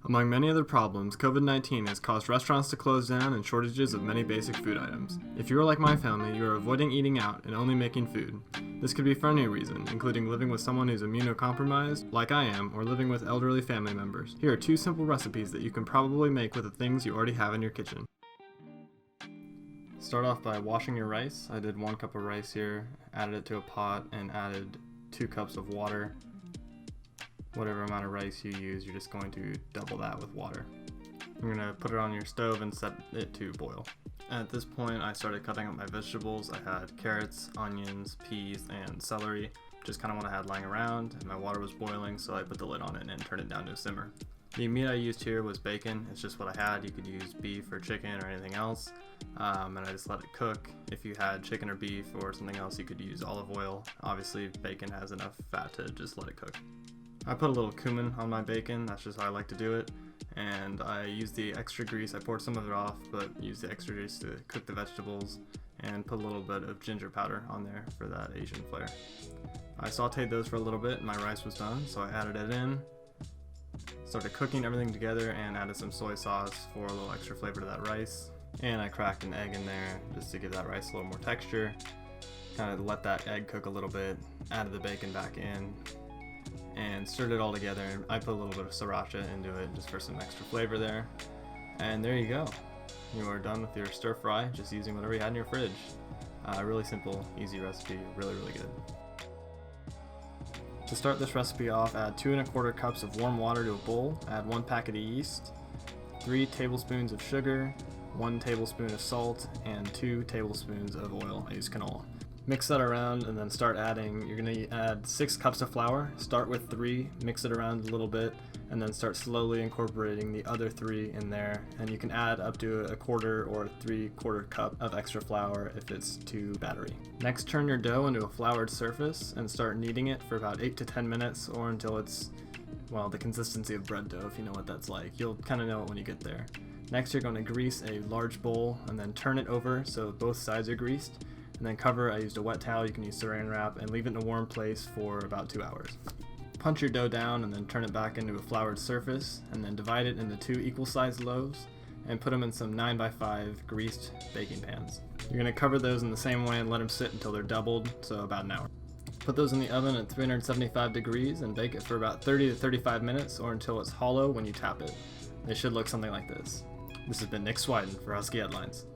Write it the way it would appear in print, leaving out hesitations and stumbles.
Among many other problems, COVID-19 has caused restaurants to close down and shortages of many basic food items. If you are like my family, you are avoiding eating out and only making food. This could be for any reason, including living with someone who's immunocompromised, like I am, or living with elderly family members. Here are 2 simple recipes that you can probably make with the things you already have in your kitchen. Start off by washing your rice. I did 1 cup of rice here, added it to a pot, and added 2 cups of water. Whatever amount of rice you use, you're just going to double that with water. You're going to put it on your stove and set it to boil. At this point, I started cutting up my vegetables. I had carrots, onions, peas, and celery, just kind of what I had lying around. And my water was boiling, so I put the lid on it and turned it down to a simmer. The meat I used here was bacon. It's just what I had. You could use beef or chicken or anything else. And I just let it cook. If you had chicken or beef or something else, you could use olive oil. Obviously, bacon has enough fat to just let it cook. I put a little cumin on my bacon, that's just how I like to do it, and I used the extra grease. I poured some of it off, but used the extra grease to cook the vegetables, and put a little bit of ginger powder on there for that Asian flair. I sauteed those for a little bit, and my rice was done, so I added it in, started cooking everything together, and added some soy sauce for a little extra flavor to that rice, and I cracked an egg in there just to give that rice a little more texture. Kind of let that egg cook a little bit, added the bacon back in, and stirred it all together. I put a little bit of sriracha into it just for some extra flavor there. And there you go. You are done with your stir fry, just using whatever you had in your fridge. Really simple, easy recipe, really good. To start this recipe off, add 2 1/4 cups of warm water to a bowl, add 1 packet of yeast, 3 tablespoons of sugar, 1 tablespoon of salt, and 2 tablespoons of oil. I use canola. Mix that around and then start adding. You're going to add 6 cups of flour. Start with 3, mix it around a little bit, and then start slowly incorporating the other 3 in there. And you can add up to a 1/4 or 3/4 cup of extra flour if it's too battery. Next, turn your dough into a floured surface and start kneading it for about 8 to 10 minutes or until it's, well, the consistency of bread dough, if you know what that's like. You'll kind of know it when you get there. Next, you're going to grease a large bowl and then turn it over so both sides are greased. And then cover. I used a wet towel, you can use saran wrap, and leave it in a warm place for about 2 hours. Punch your dough down and then turn it back into a floured surface, and then divide it into 2 equal sized loaves and put them in some 9x5 greased baking pans. You're going to cover those in the same way and let them sit until they're doubled, so about an hour. Put those in the oven at 375 degrees and bake it for about 30 to 35 minutes or until it's hollow when you tap it. They should look something like this. This has been Nick Swyden for Husky Headlines.